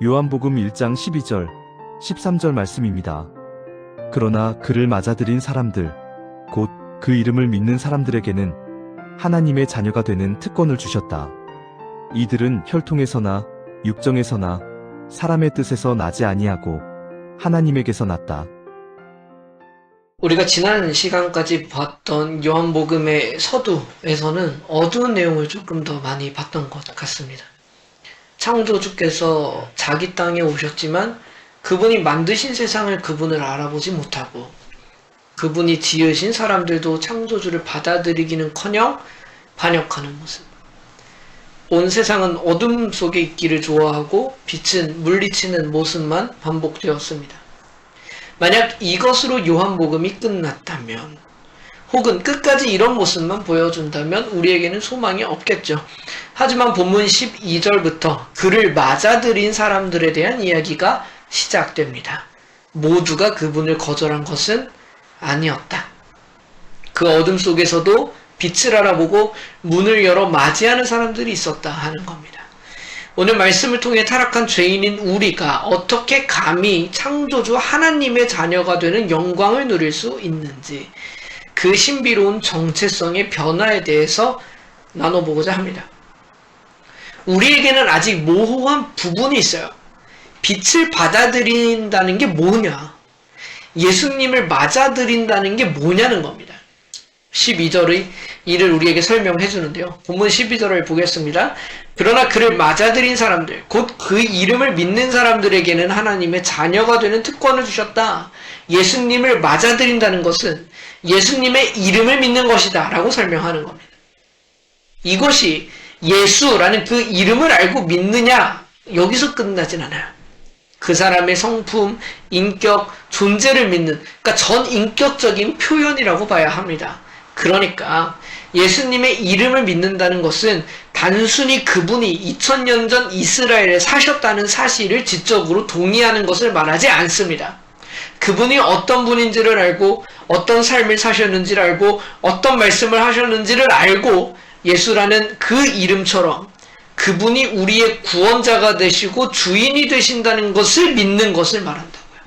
요한복음 1장 12절, 13절 말씀입니다. 그러나 그를 맞아들인 사람들, 곧 그 이름을 믿는 사람들에게는 하나님의 자녀가 되는 특권을 주셨다. 이들은 혈통에서나 육정에서나 사람의 뜻에서 나지 아니하고 하나님에게서 났다. 우리가 지난 시간까지 봤던 요한복음의 서두에서는 어두운 내용을 조금 더 많이 봤던 것 같습니다. 창조주께서 자기 땅에 오셨지만 그분이 만드신 세상을 그분을 알아보지 못하고 그분이 지으신 사람들도 창조주를 받아들이기는커녕 반역하는 모습. 온 세상은 어둠 속에 있기를 좋아하고 빛은 물리치는 모습만 반복되었습니다. 만약 이것으로 요한복음이 끝났다면 혹은 끝까지 이런 모습만 보여준다면 우리에게는 소망이 없겠죠. 하지만 본문 12절부터 그를 맞아들인 사람들에 대한 이야기가 시작됩니다. 모두가 그분을 거절한 것은 아니었다. 그 어둠 속에서도 빛을 알아보고 문을 열어 맞이하는 사람들이 있었다 하는 겁니다. 오늘 말씀을 통해 타락한 죄인인 우리가 어떻게 감히 창조주 하나님의 자녀가 되는 영광을 누릴 수 있는지 그 신비로운 정체성의 변화에 대해서 나눠보고자 합니다. 우리에게는 아직 모호한 부분이 있어요. 빛을 받아들인다는 게 뭐냐? 예수님을 맞아들인다는 게 뭐냐는 겁니다. 12절의 이를 우리에게 설명해 주는데요. 본문 12절을 보겠습니다. 그러나 그를 맞아들인 사람들, 곧 그 이름을 믿는 사람들에게는 하나님의 자녀가 되는 특권을 주셨다. 예수님을 맞아들인다는 것은 예수님의 이름을 믿는 것이다 라고 설명하는 겁니다. 이것이 예수라는 그 이름을 알고 믿느냐, 여기서 끝나진 않아요. 그 사람의 성품, 인격, 존재를 믿는, 그러니까 전인격적인 표현이라고 봐야 합니다. 그러니까 예수님의 이름을 믿는다는 것은 단순히 그분이 2000년 전 이스라엘에 사셨다는 사실을 지적으로 동의하는 것을 말하지 않습니다. 그분이 어떤 분인지를 알고 어떤 삶을 사셨는지를 알고 어떤 말씀을 하셨는지를 알고 예수라는 그 이름처럼 그분이 우리의 구원자가 되시고 주인이 되신다는 것을 믿는 것을 말한다고요.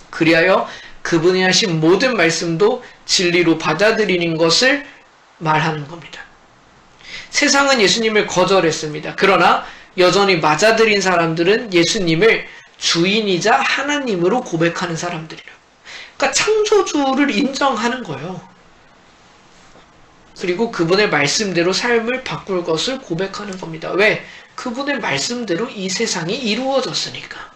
그리하여 그분이 하신 모든 말씀도 진리로 받아들이는 것을 말하는 겁니다. 세상은 예수님을 거절했습니다. 그러나 여전히 맞아들인 사람들은 예수님을 주인이자 하나님으로 고백하는 사람들이라고. 그러니까 창조주를 인정하는 거예요. 그리고 그분의 말씀대로 삶을 바꿀 것을 고백하는 겁니다. 왜? 그분의 말씀대로 이 세상이 이루어졌으니까.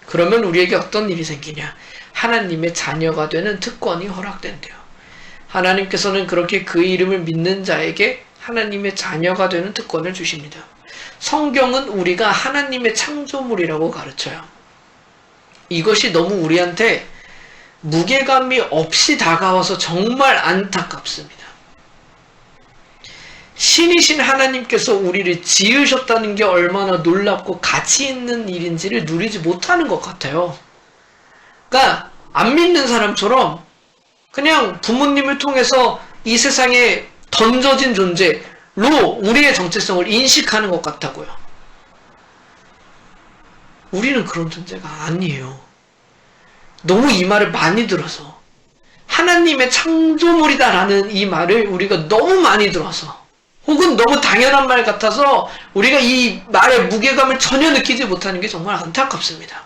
그러면 우리에게 어떤 일이 생기냐? 하나님의 자녀가 되는 특권이 허락된대요. 하나님께서는 그렇게 그 이름을 믿는 자에게 하나님의 자녀가 되는 특권을 주십니다. 성경은 우리가 하나님의 창조물이라고 가르쳐요. 이것이 너무 우리한테 무게감이 없이 다가와서 정말 안타깝습니다. 신이신 하나님께서 우리를 지으셨다는 게 얼마나 놀랍고 가치 있는 일인지를 누리지 못하는 것 같아요. 그러니까 안 믿는 사람처럼 그냥 부모님을 통해서 이 세상에 던져진 존재로 우리의 정체성을 인식하는 것 같다고요. 우리는 그런 존재가 아니에요. 너무 이 말을 많이 들어서 하나님의 창조물이다라는 이 말을 우리가 너무 많이 들어서 혹은 너무 당연한 말 같아서 우리가 이 말의 무게감을 전혀 느끼지 못하는 게 정말 안타깝습니다.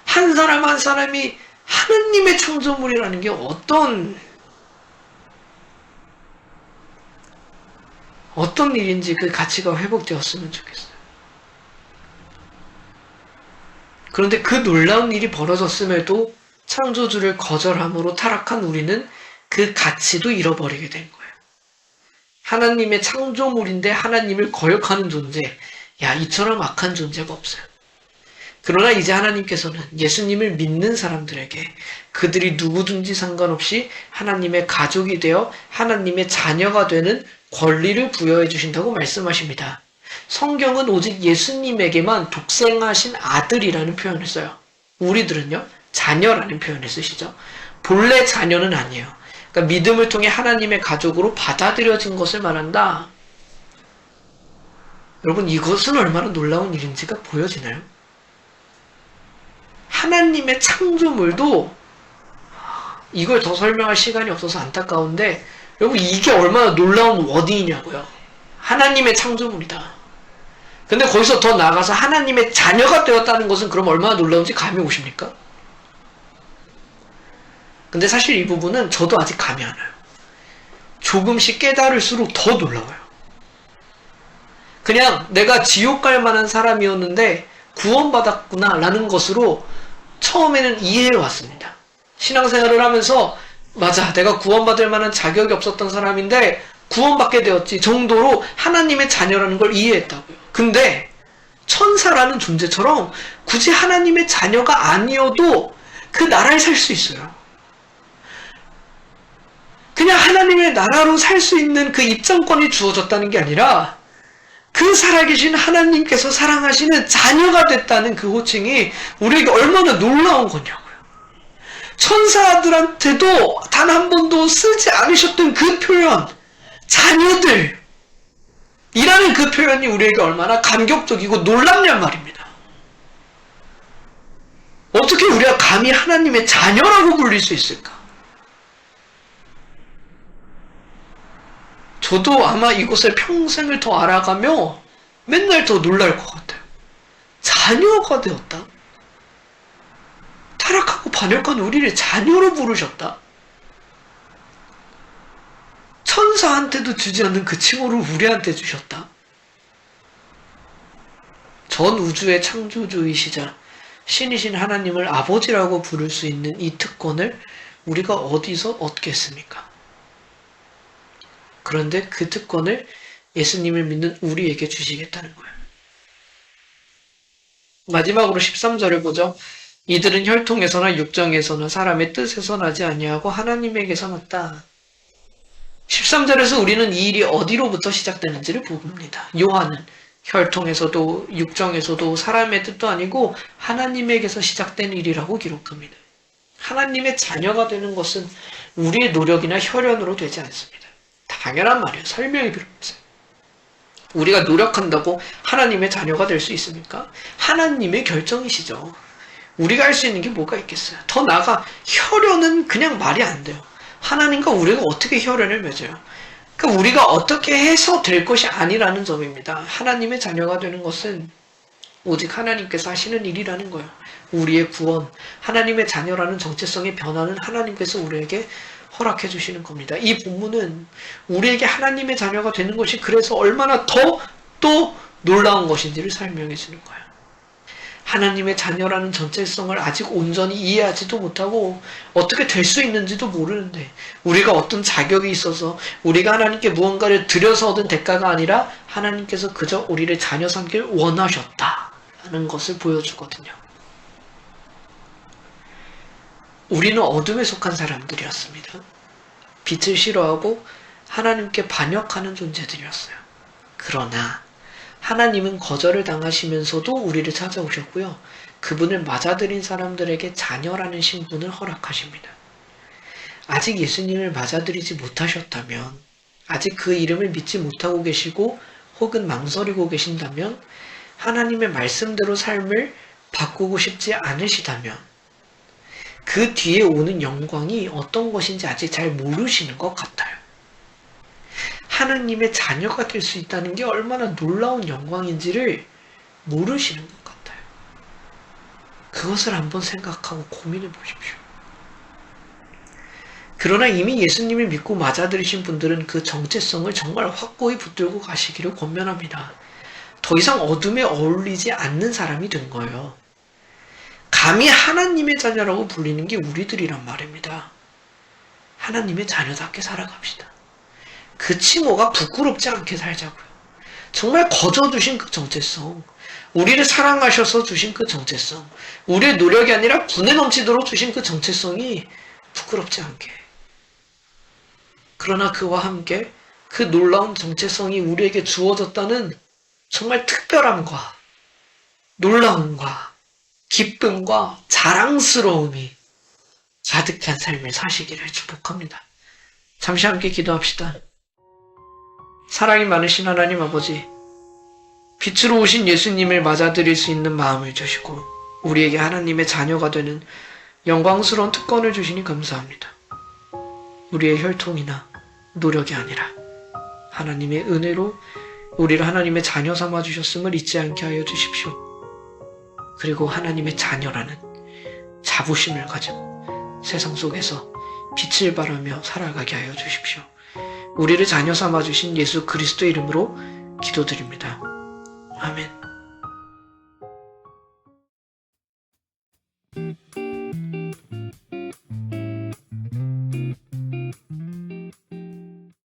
한 사람 한 사람이 하느님의 창조물이라는 게 어떤 일인지 그 가치가 회복되었으면 좋겠어요. 그런데 그 놀라운 일이 벌어졌음에도 창조주를 거절함으로 타락한 우리는 그 가치도 잃어버리게 된 거예요. 하나님의 창조물인데 하나님을 거역하는 존재, 이처럼 악한 존재가 없어요. 그러나 이제 하나님께서는 예수님을 믿는 사람들에게 그들이 누구든지 상관없이 하나님의 가족이 되어 하나님의 자녀가 되는 권리를 부여해 주신다고 말씀하십니다. 성경은 오직 예수님에게만 독생하신 아들이라는 표현을 써요. 우리들은요, 자녀라는 표현을 쓰시죠. 본래 자녀는 아니에요. 그러니까 믿음을 통해 하나님의 가족으로 받아들여진 것을 말한다. 여러분, 이것은 얼마나 놀라운 일인지가 보여지나요? 하나님의 창조물도, 이걸 더 설명할 시간이 없어서 안타까운데, 여러분, 이게 얼마나 놀라운 워딩이냐고요. 하나님의 창조물이다. 근데 거기서 더 나아가서 하나님의 자녀가 되었다는 것은 그럼 얼마나 놀라운지 감이 오십니까? 근데 사실 이 부분은 저도 아직 감이 안 와요. 조금씩 깨달을수록 더 놀라워요. 그냥 내가 지옥 갈 만한 사람이었는데 구원받았구나 라는 것으로 처음에는 이해해 왔습니다. 신앙생활을 하면서 맞아, 내가 구원받을 만한 자격이 없었던 사람인데 구원받게 되었지 정도로 하나님의 자녀라는 걸 이해했다고요. 근데 천사라는 존재처럼 굳이 하나님의 자녀가 아니어도 그 나라에 살 수 있어요. 그냥 하나님의 나라로 살 수 있는 그 입장권이 주어졌다는 게 아니라 그 살아계신 하나님께서 사랑하시는 자녀가 됐다는 그 호칭이 우리에게 얼마나 놀라운 거냐고요. 천사들한테도 단 한 번도 쓰지 않으셨던 그 표현, 자녀들 이라는 그 표현이 우리에게 얼마나 감격적이고 놀랍냔 말입니다. 어떻게 우리가 감히 하나님의 자녀라고 불릴 수 있을까? 저도 아마 이것을 평생을 더 알아가며 맨날 더 놀랄 것 같아요. 자녀가 되었다? 타락하고 반역한 우리를 자녀로 부르셨다? 천사한테도 주지 않는 그 칭호를 우리한테 주셨다? 전 우주의 창조주이시자 신이신 하나님을 아버지라고 부를 수 있는 이 특권을 우리가 어디서 얻겠습니까? 그런데 그 특권을 예수님을 믿는 우리에게 주시겠다는 거예요. 마지막으로 13절을 보죠. 이들은 혈통에서나 육정에서나 사람의 뜻에서 나지 아니하고 하나님에게서 났다. 13절에서 우리는 이 일이 어디로부터 시작되는지를 봅니다. 요한은 혈통에서도 육정에서도 사람의 뜻도 아니고 하나님에게서 시작된 일이라고 기록합니다. 하나님의 자녀가 되는 것은 우리의 노력이나 혈연으로 되지 않습니다. 당연한 말이에요. 설명이 필요 없어요. 우리가 노력한다고 하나님의 자녀가 될 수 있습니까? 하나님의 결정이시죠. 우리가 할 수 있는 게 뭐가 있겠어요? 더 나아가 혈연은 그냥 말이 안 돼요. 하나님과 우리가 어떻게 혈연을 맺어요? 그러니까 우리가 어떻게 해서 될 것이 아니라는 점입니다. 하나님의 자녀가 되는 것은 오직 하나님께서 하시는 일이라는 거예요. 우리의 구원, 하나님의 자녀라는 정체성의 변화는 하나님께서 우리에게 허락해 주시는 겁니다. 이 본문은 우리에게 하나님의 자녀가 되는 것이 그래서 얼마나 더 또 놀라운 것인지를 설명해 주는 거예요. 하나님의 자녀라는 정체성을 아직 온전히 이해하지도 못하고 어떻게 될 수 있는지도 모르는데 우리가 어떤 자격이 있어서 우리가 하나님께 무언가를 드려서 얻은 대가가 아니라 하나님께서 그저 우리를 자녀 삼길 원하셨다는 것을 보여주거든요. 우리는 어둠에 속한 사람들이었습니다. 빛을 싫어하고 하나님께 반역하는 존재들이었어요. 그러나 하나님은 거절을 당하시면서도 우리를 찾아오셨고요. 그분을 맞아들인 사람들에게 자녀라는 신분을 허락하십니다. 아직 예수님을 맞아들이지 못하셨다면, 아직 그 이름을 믿지 못하고 계시고 혹은 망설이고 계신다면, 하나님의 말씀대로 삶을 바꾸고 싶지 않으시다면 그 뒤에 오는 영광이 어떤 것인지 아직 잘 모르시는 것 같아요. 하나님의 자녀가 될 수 있다는 게 얼마나 놀라운 영광인지를 모르시는 것 같아요. 그것을 한번 생각하고 고민해 보십시오. 그러나 이미 예수님을 믿고 맞아들이신 분들은 그 정체성을 정말 확고히 붙들고 가시기를 권면합니다. 더 이상 어둠에 어울리지 않는 사람이 된 거예요. 감히 하나님의 자녀라고 불리는 게 우리들이란 말입니다. 하나님의 자녀답게 살아갑시다. 그 칭호가 부끄럽지 않게 살자고요. 정말 거저주신 그 정체성, 우리를 사랑하셔서 주신 그 정체성, 우리의 노력이 아니라 분에 넘치도록 주신 그 정체성이 부끄럽지 않게. 그러나 그와 함께 그 놀라운 정체성이 우리에게 주어졌다는 정말 특별함과 놀라움과 기쁨과 자랑스러움이 가득한 삶을 사시기를 축복합니다. 잠시 함께 기도합시다. 사랑이 많으신 하나님 아버지, 빛으로 오신 예수님을 맞아들일 수 있는 마음을 주시고 우리에게 하나님의 자녀가 되는 영광스러운 특권을 주시니 감사합니다. 우리의 혈통이나 노력이 아니라 하나님의 은혜로 우리를 하나님의 자녀 삼아 주셨음을 잊지 않게 하여 주십시오. 그리고 하나님의 자녀라는 자부심을 가지고 세상 속에서 빛을 발하며 살아가게 하여 주십시오. 우리를 자녀 삼아 주신 예수 그리스도의 이름으로 기도드립니다. 아멘.